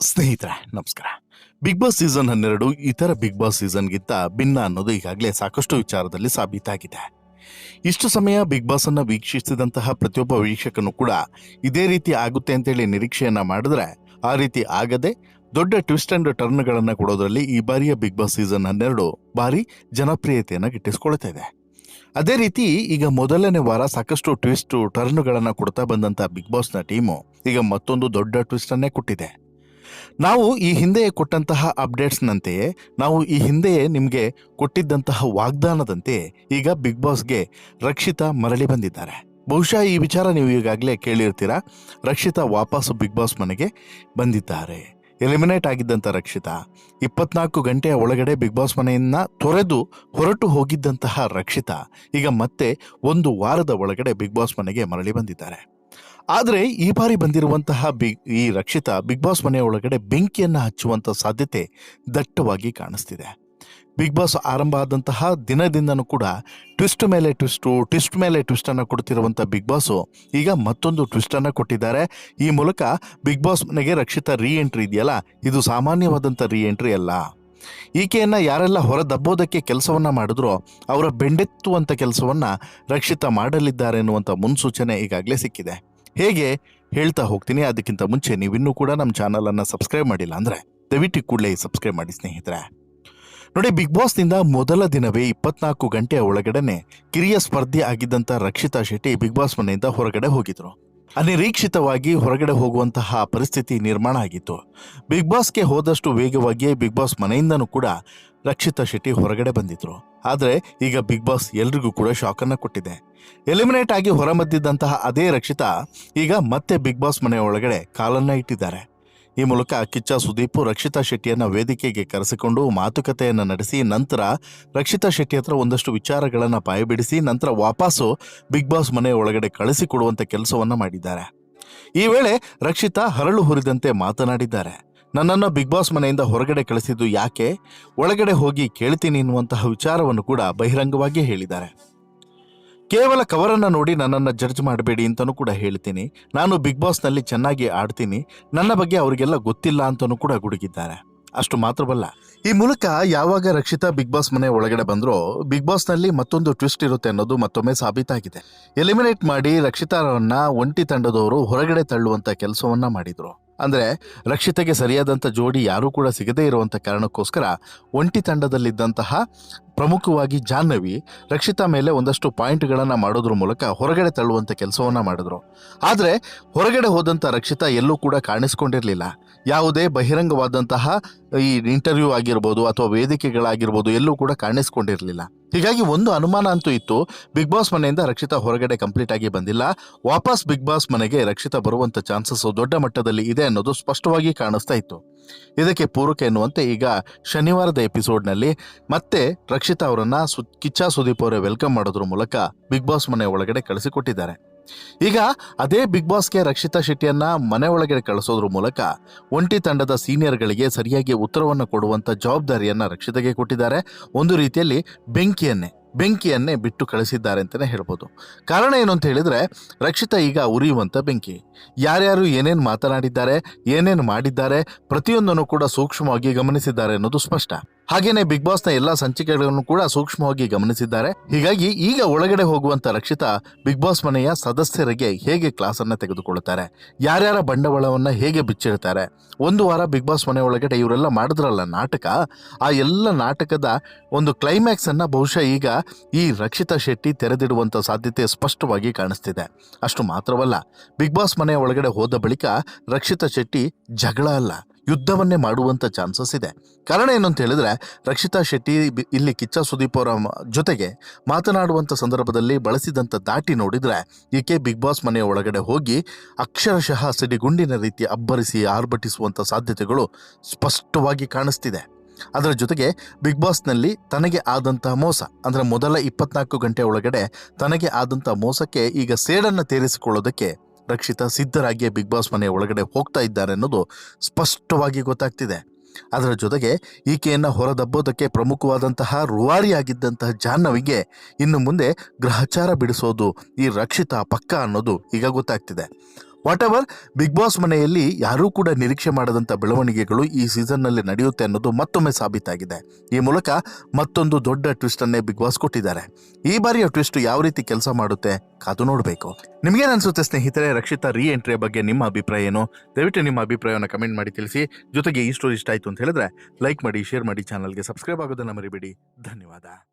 ಸ್ನೇಹಿತರೆ ನಮಸ್ಕಾರ. Big boss season 12 ಇತರ ಬಿಗ್ ಬಾಸ್ ಸೀಸನ್ಗಿಂತ ಭಿನ್ನ ಅನ್ನೋದು ಈಗಾಗಲೇ ಸಾಕಷ್ಟು ವಿಚಾರದಲ್ಲಿ ಸಾಬೀತಾಗಿದೆ. ಇಷ್ಟು ಸಮಯ ಬಿಗ್ ಬಾಸ್ ಅನ್ನ ವೀಕ್ಷಿಸಿದಂತಹ ಪ್ರತಿಯೊಬ್ಬ ವೀಕ್ಷಕನು ಕೂಡ ಇದೇ ರೀತಿ ಆಗುತ್ತೆ ಅಂತೇಳಿ ನಿರೀಕ್ಷೆಯನ್ನ ಮಾಡಿದ್ರೆ ಆ ರೀತಿ ಆಗದೆ ದೊಡ್ಡ ಟ್ವಿಸ್ಟ್ ಅಂಡ್ ಟರ್ನ್ಗಳನ್ನು ಕೊಡೋದ್ರಲ್ಲಿ ಈ ಬಾರಿಯ ಬಿಗ್ ಬಾಸ್ ಸೀಸನ್ 12 ಬಾರಿ ಜನಪ್ರಿಯತೆಯನ್ನು ಗಿಟ್ಟಿಸ್ಕೊಳ್ತಾ ಇದೆ. ಅದೇ ರೀತಿ ಈಗ ಮೊದಲನೇ ವಾರ ಸಾಕಷ್ಟು ಟ್ವಿಸ್ಟ್ ಟರ್ನ್ಗಳನ್ನು ಕೊಡ್ತಾ ಬಂದಂತಹ ಬಿಗ್ ಬಾಸ್ನ ಟೀಮು ಈಗ ಮತ್ತೊಂದು ದೊಡ್ಡ ಟ್ವಿಸ್ಟ್ ಅನ್ನೇ ಕೊಟ್ಟಿದೆ. ನಾವು ಈ ಹಿಂದೆ ಕೊಟ್ಟಂತಹ ಅಪ್ಡೇಟ್ಸ್ನಂತೆಯೇ ನಾವು ಈ ಹಿಂದೆಯೇ ನಿಮಗೆ ಕೊಟ್ಟಿದ್ದಂತಹ ವಾಗ್ದಾನದಂತೆ ಈಗ ಬಿಗ್ ಬಾಸ್ಗೆ ರಕ್ಷಿತಾ ಮರಳಿ ಬಂದಿದ್ದಾರೆ. ಬಹುಶಃ ಈ ವಿಚಾರ ನೀವು ಈಗಾಗಲೇ ಕೇಳಿರ್ತೀರಾ. ರಕ್ಷಿತಾ ವಾಪಸ್ ಬಿಗ್ ಬಾಸ್ ಮನೆಗೆ ಬಂದಿದ್ದಾರೆ. ಎಲಿಮಿನೇಟ್ ಆಗಿದ್ದಂಥ ರಕ್ಷಿತಾ 24 ಗಂಟೆಯ ಒಳಗಡೆ ಬಿಗ್ ಬಾಸ್ ಮನೆಯನ್ನ ತೊರೆದು ಹೊರಟು ಹೋಗಿದ್ದಂತಹ ರಕ್ಷಿತಾ ಈಗ ಮತ್ತೆ ಒಂದು ವಾರದ ಒಳಗಡೆ ಬಿಗ್ ಬಾಸ್ ಮನೆಗೆ ಮರಳಿ ಬಂದಿದ್ದಾರೆ. ಆದರೆ ಈ ಬಾರಿ ಬಂದಿರುವಂತಹ ಈ ರಕ್ಷಿತಾ ಬಿಗ್ ಬಾಸ್ ಮನೆಯ ಒಳಗಡೆ ಬೆಂಕಿಯನ್ನು ಹಚ್ಚುವಂಥ ಸಾಧ್ಯತೆ ದಟ್ಟವಾಗಿ ಕಾಣಿಸ್ತಿದೆ. ಬಿಗ್ ಬಾಸ್ ಆರಂಭ ಆದಂತಹ ದಿನದಿಂದನೂ ಕೂಡ ಟ್ವಿಸ್ಟ್ ಮೇಲೆ ಟ್ವಿಸ್ಟ್ ಅನ್ನು ಕೊಡ್ತಿರುವಂಥ ಬಿಗ್ ಬಾಸು ಈಗ ಮತ್ತೊಂದು ಟ್ವಿಸ್ಟ್ ಅನ್ನು ಕೊಟ್ಟಿದ್ದಾರೆ. ಈ ಮೂಲಕ ಬಿಗ್ ಬಾಸ್ ಮನೆಗೆ ರಕ್ಷಿತಾ ರೀ ಎಂಟ್ರಿ ಇದೆಯಲ್ಲ, ಇದು ಸಾಮಾನ್ಯವಾದಂಥ ರೀ ಎಂಟ್ರಿ ಅಲ್ಲ. ಈಕೆಯನ್ನ ಯಾರೆಲ್ಲ ಹೊರ ದಬ್ಬೋದಕ್ಕೆ ಕೆಲಸವನ್ನ ಮಾಡಿದ್ರೋ ಅವರ ಬೆಂಡೆತ್ತುವಂಥ ಕೆಲಸವನ್ನ ರಕ್ಷಿತಾ ಮಾಡಲಿದ್ದಾರೆ ಎನ್ನುವಂಥ ಮುನ್ಸೂಚನೆ ಈಗಾಗಲೇ ಸಿಕ್ಕಿದೆ. ಹೇಗೆ ಹೇಳ್ತಾ ಹೋಗ್ತೀನಿ. ಅದಕ್ಕಿಂತ ಮುಂಚೆ ನೀವಿನ್ನೂ ಕೂಡ ನಮ್ಮ ಚಾನಲನ್ನು ಸಬ್ಸ್ಕ್ರೈಬ್ ಮಾಡಿಲ್ಲ ಅಂದರೆ ದಯವಿಟ್ಟು ಕೂಡಲೇ ಸಬ್ಸ್ಕ್ರೈಬ್ ಮಾಡಿ ಸ್ನೇಹಿತರೆ. ನೋಡಿ, ಬಿಗ್ ಬಾಸ್ನಿಂದ ಮೊದಲ ದಿನವೇ 24 ಗಂಟೆಯ ಒಳಗಡೆನೆ ಕಿರಿಯ ಸ್ಪರ್ಧಿ ಆಗಿದ್ದಂಥ ರಕ್ಷಿತಾ ಶೆಟ್ಟಿ ಬಿಗ್ ಬಾಸ್ ಮನೆಯಿಂದ ಹೊರಗಡೆ ಹೋಗಿದ್ರು. ಅನಿರೀಕ್ಷಿತವಾಗಿ ಹೊರಗಡೆ ಹೋಗುವಂತಹ ಪರಿಸ್ಥಿತಿ ನಿರ್ಮಾಣ ಆಗಿತ್ತು. ಬಿಗ್ ಬಾಸ್ಗೆ ಹೋದಷ್ಟು ವೇಗವಾಗಿಯೇ ಬಿಗ್ ಬಾಸ್ ಮನೆಯಿಂದನೂ ಕೂಡ ರಕ್ಷಿತಾ ಶೆಟ್ಟಿ ಹೊರಗಡೆ ಬಂದಿದ್ರು. ಆದರೆ ಈಗ ಬಿಗ್ ಬಾಸ್ ಎಲ್ರಿಗೂ ಕೂಡ ಶಾಕನ್ನು ಕೊಟ್ಟಿದೆ. ಎಲಿಮಿನೇಟ್ ಆಗಿ ಹೊರಮದ್ದಿದ್ದಂತಹ ಅದೇ ರಕ್ಷಿತಾ ಈಗ ಮತ್ತೆ ಬಿಗ್ ಬಾಸ್ ಮನೆಯ ಒಳಗಡೆ ಕಾಲನ್ನ ಇಟ್ಟಿದ್ದಾರೆ. ಈ ಮೂಲಕ ಕಿಚ್ಚ ಸುದೀಪ್ ರಕ್ಷಿತಾ ಶೆಟ್ಟಿಯನ್ನ ವೇದಿಕೆಗೆ ಕರೆಸಿಕೊಂಡು ಮಾತುಕತೆಯನ್ನು ನಡೆಸಿ ನಂತರ ರಕ್ಷಿತಾ ಶೆಟ್ಟಿ ಹತ್ರ ಒಂದಷ್ಟು ವಿಚಾರಗಳನ್ನು ಬಾಯಿಬಿಡಿಸಿ ನಂತರ ವಾಪಸ್ಸು ಬಿಗ್ ಬಾಸ್ ಮನೆಯ ಒಳಗಡೆ ಕಳಿಸಿಕೊಡುವಂಥ ಕೆಲಸವನ್ನು ಮಾಡಿದ್ದಾರೆ. ಈ ವೇಳೆ ರಕ್ಷಿತಾ ಹರಳು ಹುರಿದಂತೆ ಮಾತನಾಡಿದ್ದಾರೆ. ನನ್ನನ್ನು ಬಿಗ್ ಬಾಸ್ ಮನೆಯಿಂದ ಹೊರಗಡೆ ಕಳಿಸಿದ್ದು ಯಾಕೆ, ಒಳಗಡೆ ಹೋಗಿ ಕೇಳ್ತೀನಿ ಎನ್ನುವಂತಹ ವಿಚಾರವನ್ನು ಕೂಡ ಬಹಿರಂಗವಾಗಿ ಹೇಳಿದ್ದಾರೆ. ಕೇವಲ ಕವರನ್ನು ನೋಡಿ ನನ್ನನ್ನು ಜಡ್ಜ್ ಮಾಡಬೇಡಿ ಅಂತಲೂ ಕೂಡ ಹೇಳ್ತೀನಿ. ನಾನು ಬಿಗ್ ಬಾಸ್ನಲ್ಲಿ ಚೆನ್ನಾಗಿ ಆಡ್ತೀನಿ, ನನ್ನ ಬಗ್ಗೆ ಅವರಿಗೆಲ್ಲ ಗೊತ್ತಿಲ್ಲ ಅಂತಲೂ ಕೂಡ ಗುಡುಗಿದ್ದಾರೆ. ಅಷ್ಟು ಮಾತ್ರವಲ್ಲ, ಈ ಮೂಲಕ ಯಾವಾಗ ರಕ್ಷಿತಾ ಬಿಗ್ ಬಾಸ್ ಮನೆ ಒಳಗಡೆ ಬಂದ್ರೋ ಬಿಗ್ ಬಾಸ್ನಲ್ಲಿ ಮತ್ತೊಂದು ಟ್ವಿಸ್ಟ್ ಇರುತ್ತೆ ಅನ್ನೋದು ಮತ್ತೊಮ್ಮೆ ಸಾಬೀತಾಗಿದೆ. ಎಲಿಮಿನೇಟ್ ಮಾಡಿ ರಕ್ಷಿತಾರನ್ನ ಒಂಟಿ ತಂಡದವರು ಹೊರಗಡೆ ತಳ್ಳುವಂಥ ಕೆಲಸವನ್ನ ಮಾಡಿದ್ರು. ಅಂದರೆ ರಕ್ಷಿತೆಗೆ ಸರಿಯಾದಂಥ ಜೋಡಿ ಯಾರೂ ಕೂಡ ಸಿಗದೇ ಇರುವಂಥ ಕಾರಣಕ್ಕೋಸ್ಕರ ಒಂಟಿ ತಂಡದಲ್ಲಿದ್ದಂತಹ ಪ್ರಮುಖವಾಗಿ ಜಾಹ್ನವಿ ರಕ್ಷಿತಾ ಮೇಲೆ ಒಂದಷ್ಟು ಪಾಯಿಂಟ್ಗಳನ್ನು ಮಾಡೋದ್ರ ಮೂಲಕ ಹೊರಗಡೆ ತಳ್ಳುವಂಥ ಕೆಲಸವನ್ನು ಮಾಡಿದ್ರು. ಆದರೆ ಹೊರಗಡೆ ಹೋದಂಥ ರಕ್ಷಿತಾ ಎಲ್ಲೂ ಕೂಡ ಕಾಣಿಸ್ಕೊಂಡಿರಲಿಲ್ಲ. ಯಾವುದೇ ಬಹಿರಂಗವಾದಂತಹ ಈ ಇಂಟರ್ವ್ಯೂ ಆಗಿರ್ಬೋದು ಅಥವಾ ವೇದಿಕೆಗಳಾಗಿರ್ಬೋದು ಎಲ್ಲೂ ಕೂಡ ಕಾಣಿಸ್ಕೊಂಡಿರಲಿಲ್ಲ. ಹೀಗಾಗಿ ಒಂದು ಅನುಮಾನ ಅಂತೂ ಇತ್ತು, ಬಿಗ್ ಬಾಸ್ ಮನೆಯಿಂದ ರಕ್ಷಿತಾ ಹೊರಗಡೆ ಕಂಪ್ಲೀಟ್ ಆಗಿ ಬಂದಿಲ್ಲ, ವಾಪಸ್ ಬಿಗ್ ಬಾಸ್ ಮನೆಗೆ ರಕ್ಷಿತಾ ಬರುವಂಥ ಚಾನ್ಸಸ್ ದೊಡ್ಡ ಮಟ್ಟದಲ್ಲಿ ಇದೆ ಅನ್ನೋದು ಸ್ಪಷ್ಟವಾಗಿ ಕಾಣಿಸ್ತಾ ಇತ್ತು. ಇದಕ್ಕೆ ಪೂರಕ ಎನ್ನುವಂತೆ ಈಗ ಶನಿವಾರದ ಎಪಿಸೋಡ್ನಲ್ಲಿ ಮತ್ತೆ ರಕ್ಷಿತಾ ಅವರನ್ನ ಕಿಚ್ಚ ಸುದೀಪ್ ಅವರೇ ವೆಲ್ಕಮ್ ಮಾಡೋದ್ರ ಮೂಲಕ ಬಿಗ್ ಬಾಸ್ ಮನೆ ಒಳಗಡೆ ಕಳಿಸಿಕೊಟ್ಟಿದ್ದಾರೆ. ಈಗ ಅದೇ ಬಿಗ್ ಬಾಸ್ಗೆ ರಕ್ಷಿತಾ ಶೆಟ್ಟಿಯನ್ನ ಮನೆ ಒಳಗಡೆ ಕಳಿಸೋದ್ರ ಮೂಲಕ ಒಂಟಿ ತಂಡದ ಸೀನಿಯರ್ಗಳಿಗೆ ಸರಿಯಾಗಿ ಉತ್ತರವನ್ನು ಕೊಡುವಂಥ ಜವಾಬ್ದಾರಿಯನ್ನ ರಕ್ಷಿತಾಗೆ ಕೊಟ್ಟಿದ್ದಾರೆ. ಒಂದು ರೀತಿಯಲ್ಲಿ ಬೆಂಕಿಯನ್ನೇ ಬಿಟ್ಟು ಕಳಿಸಿದ್ದಾರೆ ಅಂತಲೇ ಹೇಳ್ಬೋದು. ಕಾರಣ ಏನು ಅಂತ ಹೇಳಿದ್ರೆ ರಕ್ಷಿತಾ ಈಗ ಉರಿಯುವಂಥ ಬೆಂಕಿ. ಯಾರ್ಯಾರು ಏನೇನು ಮಾತನಾಡಿದ್ದಾರೆ, ಏನೇನು ಮಾಡಿದ್ದಾರೆ ಪ್ರತಿಯೊಂದನ್ನು ಕೂಡ ಸೂಕ್ಷ್ಮವಾಗಿ ಗಮನಿಸಿದ್ದಾರೆ ಅನ್ನೋದು ಸ್ಪಷ್ಟ. ಹಾಗೇನೆ ಬಿಗ್ ಬಾಸ್ನ ಎಲ್ಲ ಸಂಚಿಕೆಗಳನ್ನು ಕೂಡ ಸೂಕ್ಷ್ಮವಾಗಿ ಗಮನಿಸಿದ್ದಾರೆ. ಹೀಗಾಗಿ ಈಗ ಒಳಗಡೆ ಹೋಗುವಂತ ರಕ್ಷಿತಾ ಬಿಗ್ ಬಾಸ್ ಮನೆಯ ಸದಸ್ಯರಿಗೆ ಹೇಗೆ ಕ್ಲಾಸ್ ಅನ್ನ ತೆಗೆದುಕೊಳ್ಳುತ್ತಾರೆ, ಯಾರ್ಯಾರ ಬಂಡವಾಳವನ್ನ ಹೇಗೆ ಬಿಚ್ಚಿಡ್ತಾರೆ, ಒಂದು ವಾರ ಬಿಗ್ ಬಾಸ್ ಮನೆ ಒಳಗಡೆ ಇವರೆಲ್ಲ ಮಾಡಿದ್ರಲ್ಲ ನಾಟಕ, ಆ ಎಲ್ಲ ನಾಟಕದ ಒಂದು ಕ್ಲೈಮ್ಯಾಕ್ಸ್ ಅನ್ನ ಬಹುಶಃ ಈಗ ಈ ರಕ್ಷಿತಾ ಶೆಟ್ಟಿ ತೆರೆದಿಡುವಂತ ಸಾಧ್ಯತೆ ಸ್ಪಷ್ಟವಾಗಿ ಕಾಣಿಸ್ತಿದೆ. ಅಷ್ಟು ಮಾತ್ರವಲ್ಲ, ಬಿಗ್ ಬಾಸ್ ಮನೆಯ ಒಳಗಡೆ ಹೋದ ಬಳಿಕ ರಕ್ಷಿತಾ ಶೆಟ್ಟಿ ಜಗಳ ಅಲ್ಲ ಯುದ್ಧವನ್ನೇ ಮಾಡುವಂಥ ಚಾನ್ಸಸ್ ಇದೆ. ಕಾರಣ ಏನು ಅಂತ ಹೇಳಿದ್ರೆ ರಕ್ಷಿತಾ ಶೆಟ್ಟಿ ಇಲ್ಲಿ ಕಿಚ್ಚ ಸುದೀಪ್ ಅವರ ಜೊತೆಗೆ ಮಾತನಾಡುವಂಥ ಸಂದರ್ಭದಲ್ಲಿ ಬಳಸಿದಂಥ ದಾಟಿ ನೋಡಿದರೆ ಈಕೆ ಬಿಗ್ ಬಾಸ್ ಮನೆಯ ಒಳಗಡೆ ಹೋಗಿ ಅಕ್ಷರಶಃ ಸಿಡಿಗುಂಡಿನ ರೀತಿ ಅಬ್ಬರಿಸಿ ಆರ್ಭಟಿಸುವಂಥ ಸಾಧ್ಯತೆಗಳು ಸ್ಪಷ್ಟವಾಗಿ ಕಾಣಿಸ್ತಿದೆ. ಅದರ ಜೊತೆಗೆ ಬಿಗ್ ಬಾಸ್ನಲ್ಲಿ ತನಗೆ ಆದಂಥ ಮೋಸ, ಅಂದರೆ ಮೊದಲ 24 ಗಂಟೆ ಒಳಗಡೆ ತನಗೆ ಆದಂಥ ಮೋಸಕ್ಕೆ ಈಗ ಸೇಡನ್ನು ತೀರಿಸಿಕೊಳ್ಳೋದಕ್ಕೆ ರಕ್ಷಿತಾ ಸಿದ್ಧರಾಗಿಯೇ ಬಿಗ್ ಬಾಸ್ ಮನೆಯ ಒಳಗಡೆ ಹೋಗ್ತಾ ಇದ್ದಾರೆ ಅನ್ನೋದು ಸ್ಪಷ್ಟವಾಗಿ ಗೊತ್ತಾಗ್ತಿದೆ. ಅದರ ಜೊತೆಗೆ ಈಕೆಯನ್ನು ಹೊರದಬ್ಬೋದಕ್ಕೆ ಪ್ರಮುಖವಾದಂತಹ ರೂವಾರಿಯಾಗಿದ್ದಂತಹ ಜಾಹ್ನವಿಗೆ ಇನ್ನು ಮುಂದೆ ಗ್ರಹಚಾರ ಬಿಡಿಸೋದು ಈ ರಕ್ಷಿತಾ ಪಕ್ಕ ಅನ್ನೋದು ಈಗ ಗೊತ್ತಾಗ್ತಿದೆ. ವಾಟ್ ಎವರ್, ಬಿಗ್ ಬಾಸ್ ಮನೆಯಲ್ಲಿ ಯಾರೂ ಕೂಡ ನಿರೀಕ್ಷೆ ಮಾಡದಂಥ ಬೆಳವಣಿಗೆಗಳು ಈ ಸೀಸನ್ನಲ್ಲಿ ನಡೆಯುತ್ತೆ ಅನ್ನೋದು ಮತ್ತೊಮ್ಮೆ ಸಾಬೀತಾಗಿದೆ. ಈ ಮೂಲಕ ಮತ್ತೊಂದು ದೊಡ್ಡ ಟ್ವಿಸ್ಟ್ ಅನ್ನೇ ಬಿಗ್ ಬಾಸ್ ಕೊಟ್ಟಿದ್ದಾರೆ. ಈ ಬಾರಿಯ ಟ್ವಿಸ್ಟ್ ಯಾವ ರೀತಿ ಕೆಲಸ ಮಾಡುತ್ತೆ ಕಾದು ನೋಡಬೇಕು. ನಿಮ್ಗೇನು ಅನ್ಸುತ್ತೆ ಸ್ನೇಹಿತರೆ? ರಕ್ಷಿತಾ ರೀ ಎಂಟ್ರಿಯ ಬಗ್ಗೆ ನಿಮ್ಮ ಅಭಿಪ್ರಾಯ ಏನು? ದಯವಿಟ್ಟು ನಿಮ್ಮ ಅಭಿಪ್ರಾಯವನ್ನು ಕಮೆಂಟ್ ಮಾಡಿ ತಿಳಿಸಿ. ಜೊತೆಗೆ ಈ ಸ್ಟೋರಿ ಇಷ್ಟ ಆಯಿತು ಅಂತ ಹೇಳಿದ್ರೆ ಲೈಕ್ ಮಾಡಿ, ಶೇರ್ ಮಾಡಿ, ಚಾನಲ್ಗೆ ಸಬ್ಸ್ಕ್ರೈಬ್ ಆಗೋದನ್ನು ಮರಿಬೇಡಿ. ಧನ್ಯವಾದ.